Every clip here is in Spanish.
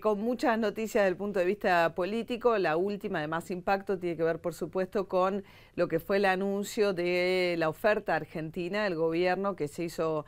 Con muchas noticias desde el punto de vista político. La última de más impacto tiene que ver, por supuesto, con lo que fue el anuncio de la oferta argentina del gobierno, que se hizo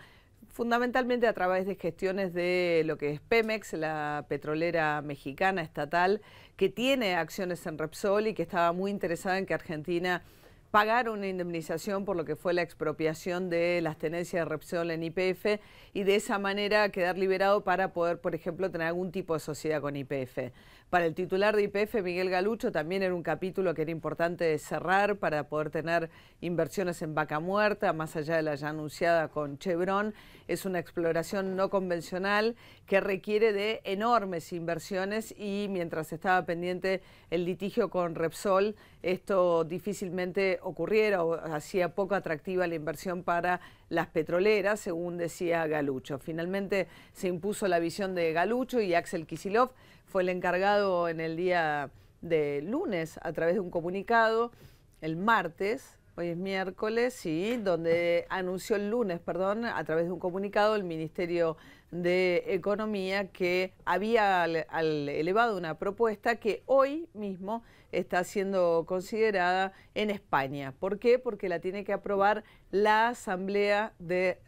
fundamentalmente a través de gestiones de lo que es Pemex, la petrolera mexicana estatal, que tiene acciones en Repsol y que estaba muy interesada en que Argentina pagara una indemnización por lo que fue la expropiación de las tenencias de Repsol en YPF y de esa manera quedar liberado para poder, por ejemplo, tener algún tipo de sociedad con YPF. Para el titular de YPF, Miguel Galucho, también era un capítulo que era importante cerrar para poder tener inversiones en Vaca Muerta, más allá de la ya anunciada con Chevron. Es una exploración no convencional que requiere de enormes inversiones y mientras estaba pendiente el litigio con Repsol, esto difícilmente ocurriera o hacía poco atractiva la inversión para las petroleras, según decía Galucho. Finalmente se impuso la visión de Galucho y Axel Kicillof fue el encargado en el día de lunes, a través de un comunicado, el martes, hoy es miércoles, sí, donde anunció el lunes, perdón, a través de un comunicado el Ministerio de Economía que había elevado una propuesta que hoy mismo está siendo considerada en España. ¿Por qué? Porque la tiene que aprobar la Asamblea de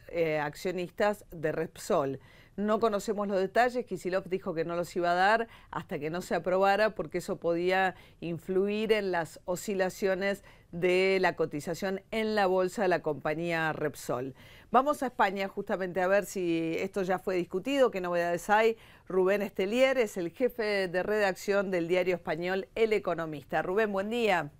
Accionistas de Repsol. No conocemos los detalles, Kicillof dijo que no los iba a dar hasta que no se aprobara porque eso podía influir en las oscilaciones de la cotización en la bolsa de la compañía Repsol. Vamos a España justamente a ver si esto ya fue discutido, qué novedades hay. Rubén Estelier es el jefe de redacción del diario español El Economista. Rubén, buen día.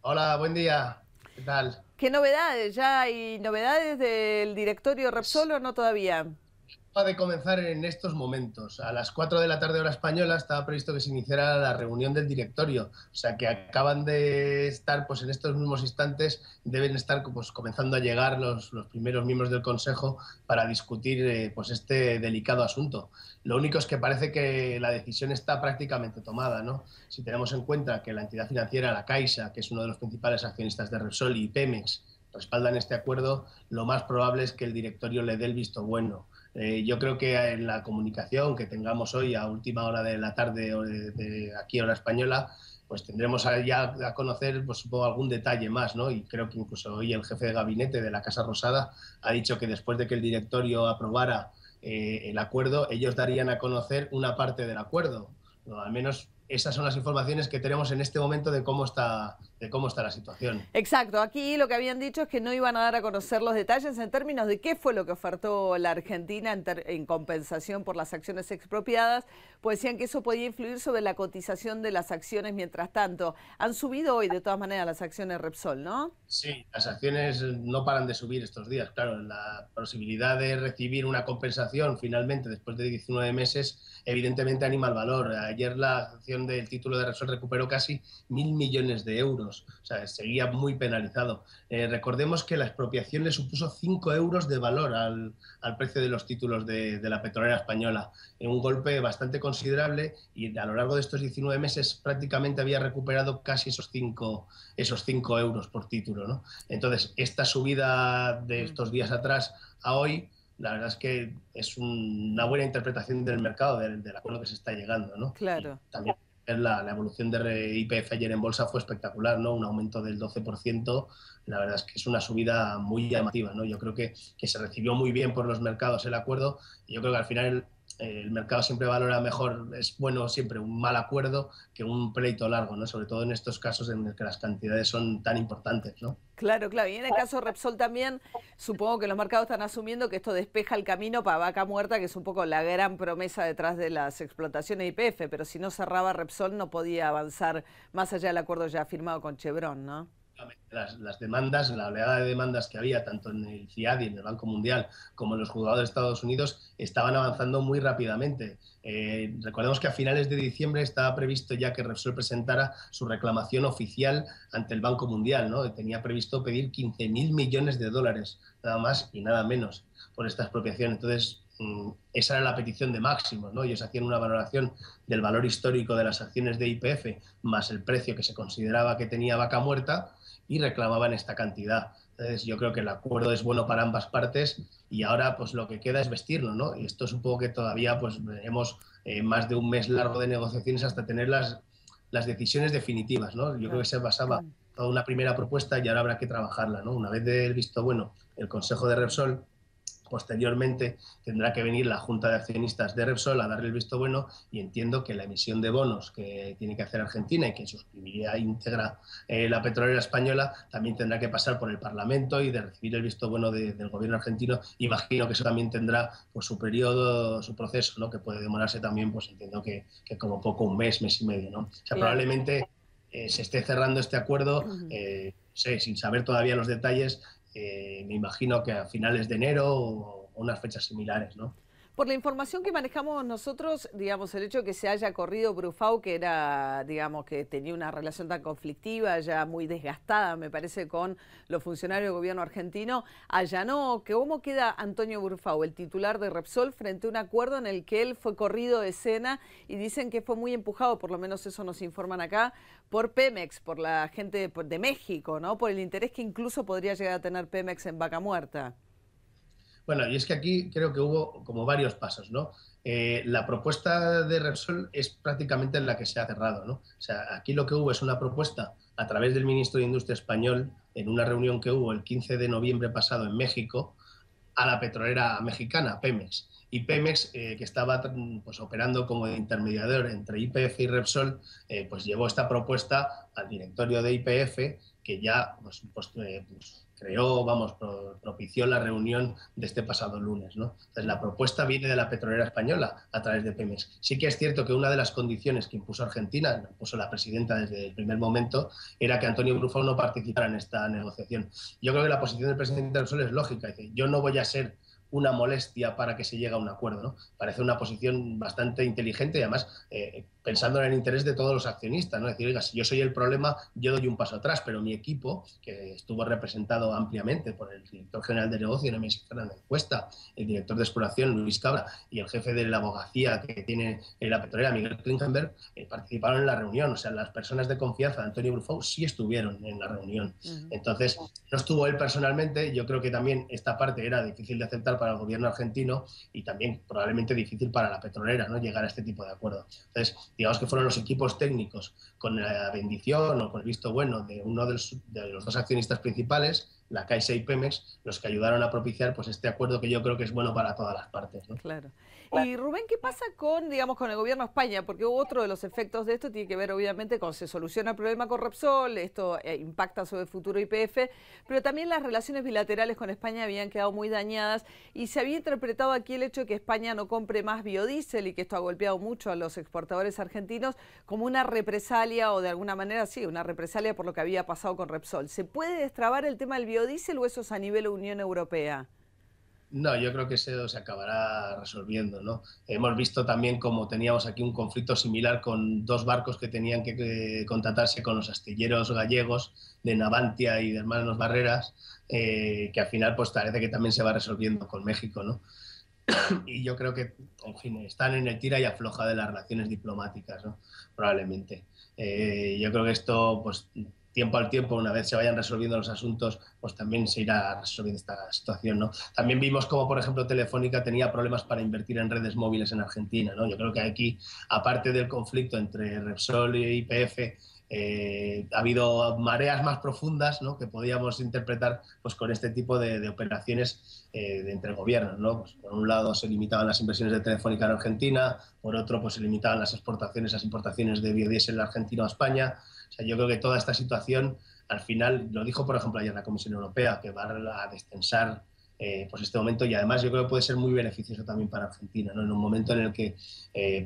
Hola, buen día. ¿Qué tal? ¿Qué novedades? ¿Ya hay novedades del directorio Repsol o no todavía? Acaba de comenzar en estos momentos. A las 4 de la tarde hora española estaba previsto que se iniciara la reunión del directorio. O sea que acaban de estar, pues en estos mismos instantes, deben estar pues, comenzando a llegar los primeros miembros del Consejo para discutir pues este delicado asunto. Lo único es que parece que la decisión está prácticamente tomada, ¿no? Si tenemos en cuenta que la entidad financiera, la Caixa, que es uno de los principales accionistas de Repsol, y Pemex respaldan este acuerdo, lo más probable es que el directorio le dé el visto bueno. Yo creo que en la comunicación que tengamos hoy a última hora de la tarde de aquí hora española, pues tendremos ya a conocer, pues supongo, algún detalle más, ¿no? Y creo que incluso hoy el jefe de gabinete de la Casa Rosada ha dicho que después de que el directorio aprobara el acuerdo, ellos darían a conocer una parte del acuerdo. No, al menos esas son las informaciones que tenemos en este momento de cómo está la situación. Exacto, aquí lo que habían dicho es que no iban a dar a conocer los detalles en términos de qué fue lo que ofertó la Argentina en compensación por las acciones expropiadas, pues decían que eso podía influir sobre la cotización de las acciones mientras tanto. Han subido hoy de todas maneras las acciones Repsol, ¿no? Sí, las acciones no paran de subir estos días. Claro, la posibilidad de recibir una compensación finalmente después de 19 meses, evidentemente anima el valor. Ayer la acción del título de Repsol recuperó casi 1.000 millones de euros. O sea, seguía muy penalizado. Recordemos que la expropiación le supuso 5 euros de valor al precio de los títulos de la petrolera española. Un golpe bastante considerable y a lo largo de estos 19 meses prácticamente había recuperado casi esos 5 euros por título, ¿no? Entonces, esta subida de estos días atrás a hoy, la verdad es que es una buena interpretación del mercado, del acuerdo que se está llegando, ¿no? Y Claro. también la evolución de YPF ayer en bolsa fue espectacular, ¿no? Un aumento del 12%, la verdad es que es una subida muy llamativa, ¿no? Yo creo que se recibió muy bien por los mercados el acuerdo y yo creo que al final el mercado siempre valora mejor, es bueno siempre un mal acuerdo que un pleito largo, ¿no? Sobre todo en estos casos en los que las cantidades son tan importantes, ¿no? Claro, claro. Y en el caso de Repsol también, supongo que los mercados están asumiendo que esto despeja el camino para Vaca Muerta, que es un poco la gran promesa detrás de las explotaciones de YPF, pero si no cerraba Repsol no podía avanzar más allá del acuerdo ya firmado con Chevron, ¿no? Las demandas, la oleada de demandas que había tanto en el FIAD y en el Banco Mundial como en los juzgados de Estados Unidos estaban avanzando muy rápidamente. Recordemos que a finales de diciembre estaba previsto ya que Repsol presentara su reclamación oficial ante el Banco Mundial, ¿no? Tenía previsto pedir 15.000 millones de dólares, nada más y nada menos, por esta expropiación. Entonces, esa era la petición de máximos, ¿no? Ellos hacían una valoración del valor histórico de las acciones de YPF más el precio que se consideraba que tenía Vaca Muerta y reclamaban esta cantidad. Entonces, yo creo que el acuerdo es bueno para ambas partes y ahora pues lo que queda es vestirlo, ¿no? Y esto supongo que todavía pues veremos más de un mes largo de negociaciones hasta tener las decisiones definitivas, ¿no? Yo creo que Claro. se basaba toda una primera propuesta y ahora habrá que trabajarla, ¿no? Una vez del visto bueno, el Consejo de Repsol, posteriormente tendrá que venir la Junta de Accionistas de Repsol a darle el visto bueno y entiendo que la emisión de bonos que tiene que hacer Argentina y que suscribiría íntegra la petrolera española también tendrá que pasar por el Parlamento y de recibir el visto bueno del gobierno argentino. Imagino que eso también tendrá pues, su periodo, su proceso, ¿no? Que puede demorarse también, pues entiendo que como poco un mes, mes y medio, ¿no? O sea, Claro. probablemente se esté cerrando este acuerdo, sin saber todavía los detalles, me imagino que a finales de enero o unas fechas similares, ¿no? Por la información que manejamos nosotros, digamos, el hecho de que se haya corrido Brufau, que era, digamos, que tenía una relación tan conflictiva, ya muy desgastada, me parece, con los funcionarios del gobierno argentino, allanó que cómo queda Antonio Brufau, el titular de Repsol, frente a un acuerdo en el que él fue corrido de escena y dicen que fue muy empujado, por lo menos eso nos informan acá, por Pemex, por la gente de México, ¿no? Por el interés que incluso podría llegar a tener Pemex en Vaca Muerta. Bueno, y es que aquí creo que hubo como varios pasos, ¿no? La propuesta de Repsol es prácticamente la que se ha cerrado, ¿no? O sea, aquí lo que hubo es una propuesta a través del ministro de Industria español en una reunión que hubo el 15 de noviembre pasado en México a la petrolera mexicana, Pemex. Y Pemex, que estaba pues, operando como intermediador entre YPF y Repsol, pues llevó esta propuesta al directorio de YPF, que ya pues creó, vamos, propició la reunión de este pasado lunes, ¿no? Entonces, la propuesta viene de la petrolera española a través de Pemex. Sí que es cierto que una de las condiciones que impuso Argentina, la puso la presidenta desde el primer momento, era que Antonio Brufau no participara en esta negociación. Yo creo que la posición del presidente del Sol es lógica. Dice, yo no voy a ser una molestia para que se llegue a un acuerdo, ¿no? Parece una posición bastante inteligente y además pensando en el interés de todos los accionistas, ¿no? Es decir, oiga, si yo soy el problema, yo doy un paso atrás, pero mi equipo, que estuvo representado ampliamente por el director general de negocio, Nemesio Fernández Cuesta, el director de exploración, Luis Cabra, y el jefe de la abogacía que tiene la petrolera, Miguel Klingenberg, participaron en la reunión. O sea, las personas de confianza de Antonio Brufau sí estuvieron en la reunión. Entonces, no estuvo él personalmente. Yo creo que también esta parte era difícil de aceptar para el gobierno argentino y también probablemente difícil para la petrolera, ¿no? Llegar a este tipo de acuerdo. Entonces, digamos que fueron los equipos técnicos con la bendición o con el visto bueno de uno de los dos accionistas principales, la Caixa y Pemex, los que ayudaron a propiciar pues este acuerdo que yo creo que es bueno para todas las partes, ¿no? Claro. Y Rubén, ¿qué pasa con, digamos, con el gobierno de España? Porque otro de los efectos de esto tiene que ver, obviamente, con se soluciona el problema con Repsol, esto impacta sobre el futuro YPF, pero también las relaciones bilaterales con España habían quedado muy dañadas y se había interpretado aquí el hecho de que España no compre más biodiesel y que esto ha golpeado mucho a los exportadores argentinos como una represalia o de alguna manera, sí, una represalia por lo que había pasado con Repsol. ¿Se puede destrabar el tema del biodiesel o eso es a nivel Unión Europea? No, yo creo que eso se acabará resolviendo, ¿no? Hemos visto también como teníamos aquí un conflicto similar con dos barcos que tenían que contratarse con los astilleros gallegos de Navantia y de Hermanos Barreras, que al final pues parece que también se va resolviendo con México, ¿no? Y yo creo que, en fin, están en el tira y afloja de las relaciones diplomáticas, ¿no? Probablemente. Yo creo que esto, pues, tiempo al tiempo, una vez se vayan resolviendo los asuntos, pues también se irá resolviendo esta situación, ¿no? También vimos como, por ejemplo, Telefónica tenía problemas para invertir en redes móviles en Argentina, ¿no? Yo creo que aquí, aparte del conflicto entre Repsol y YPF, ha habido mareas más profundas, ¿no? Que podíamos interpretar pues, con este tipo de operaciones entre gobiernos, ¿no? Pues, por un lado se limitaban las inversiones de Telefónica en Argentina, por otro pues, se limitaban las exportaciones, las importaciones de biodiesel argentino a España. O sea, yo creo que toda esta situación, al final, lo dijo por ejemplo ayer la Comisión Europea, que va a destensar pues este momento, y además yo creo que puede ser muy beneficioso también para Argentina, ¿no? En un momento en el que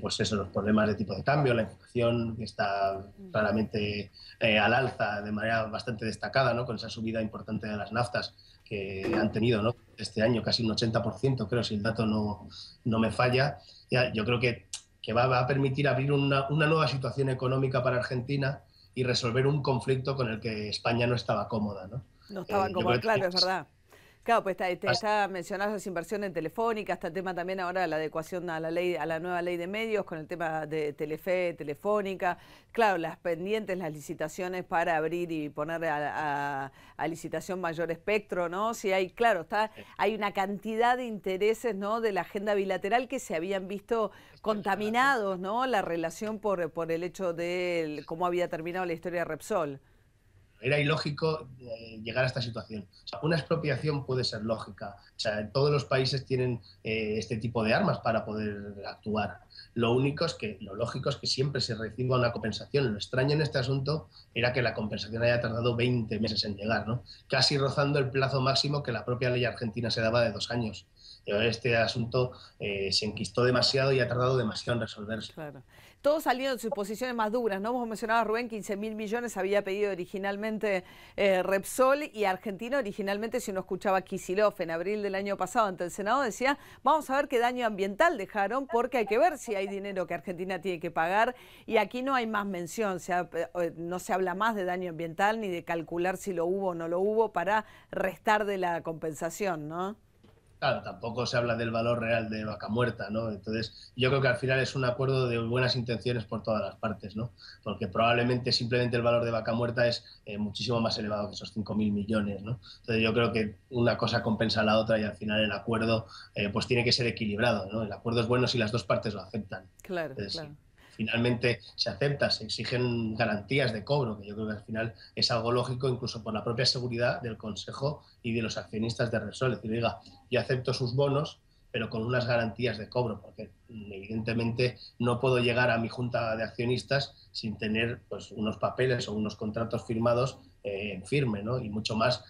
pues eso, los problemas de tipo de cambio, la inflación que está claramente al alza de manera bastante destacada, ¿no? Con esa subida importante de las naftas que han tenido, ¿no? Este año casi un 80%, creo, si el dato no me falla. Ya, yo creo que va a permitir abrir una nueva situación económica para Argentina y resolver un conflicto con el que España no estaba cómoda, ¿no? No estaba Yo como, creo que claro, es verdad. Claro, pues está mencionando las inversiones en Telefónica, está el tema también ahora de la adecuación a la ley, a la nueva ley de medios, con el tema de Telefe, Telefónica, claro, las pendientes, las licitaciones para abrir y poner a licitación mayor espectro, ¿no? Sí, hay, claro, hay una cantidad de intereses, ¿no? De la agenda bilateral que se habían visto contaminados, ¿no? La relación por el hecho de cómo había terminado la historia de Repsol. Era ilógico llegar a esta situación. O sea, una expropiación puede ser lógica. O sea, todos los países tienen este tipo de armas para poder actuar. Lo lógico es que siempre se reciba una compensación. Lo extraño en este asunto era que la compensación haya tardado 20 meses en llegar, ¿no? Casi rozando el plazo máximo que la propia ley argentina se daba de 2 años. Este asunto se enquistó demasiado y ha tardado demasiado en resolverse. Claro. Todos salieron de sus posiciones más duras, ¿no? Vos mencionabas, Rubén, 15.000 millones había pedido originalmente Repsol, y Argentina originalmente, si uno escuchaba a Kicillof en abril del año pasado ante el Senado, decía, vamos a ver qué daño ambiental dejaron, porque hay que ver si hay dinero que Argentina tiene que pagar, y aquí no hay más mención, no se habla más de daño ambiental ni de calcular si lo hubo o no lo hubo para restar de la compensación, ¿no? Claro, tampoco se habla del valor real de Vaca Muerta, ¿no? Entonces, yo creo que al final es un acuerdo de buenas intenciones por todas las partes, ¿no? Porque probablemente simplemente el valor de Vaca Muerta es muchísimo más elevado que esos 5.000 millones, ¿no? Entonces, yo creo que una cosa compensa a la otra y al final el acuerdo pues tiene que ser equilibrado, ¿no? El acuerdo es bueno si las dos partes lo aceptan. Claro, Entonces, claro. Finalmente se acepta, se exigen garantías de cobro, que yo creo que al final es algo lógico incluso por la propia seguridad del Consejo y de los accionistas de Repsol. Es decir, diga, yo acepto sus bonos, pero con unas garantías de cobro, porque evidentemente no puedo llegar a mi junta de accionistas sin tener pues, unos papeles o unos contratos firmados en firme, ¿no? Y mucho más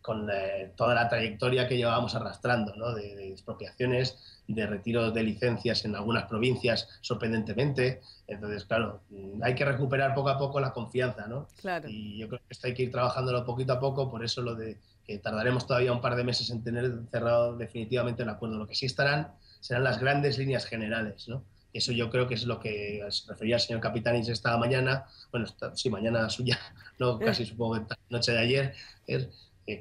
con toda la trayectoria que llevábamos arrastrando, ¿no? De expropiaciones, de retiros de licencias en algunas provincias, sorprendentemente. Entonces, claro, hay que recuperar poco a poco la confianza, ¿no? Claro. Y yo creo que esto hay que ir trabajándolo poquito a poco, por eso lo de que tardaremos todavía un par de meses en tener cerrado definitivamente el acuerdo. Lo que sí serán las grandes líneas generales, ¿no? Eso yo creo que es lo que se refería el señor Capitanis esta mañana, bueno, sí, mañana suya, no, casi supongo que noche de ayer,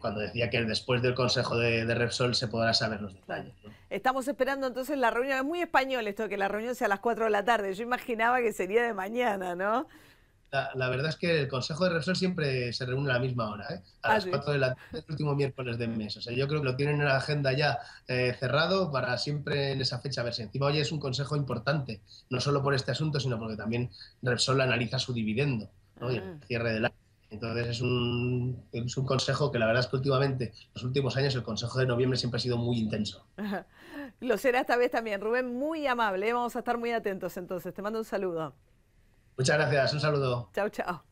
cuando decía que después del Consejo de Repsol se podrá saber los detalles, ¿no? Estamos esperando entonces la reunión. Es muy español esto de que la reunión sea a las 4 de la tarde. Yo imaginaba que sería de mañana, ¿no? La verdad es que el Consejo de Repsol siempre se reúne a la misma hora, ¿eh? A las Sí. 4 de la tarde, el último miércoles del mes. O sea, yo creo que lo tienen en la agenda ya cerrado para siempre en esa fecha verse. Encima hoy es un consejo importante, no solo por este asunto, sino porque también Repsol analiza su dividendo, ¿no? Y el cierre del año. Entonces es un consejo que la verdad es que últimamente, los últimos años, el Consejo de Noviembre siempre ha sido muy intenso. Lo será esta vez también. Rubén, muy amable. Vamos a estar muy atentos entonces. Te mando un saludo. Muchas gracias, un saludo. Chao, chao.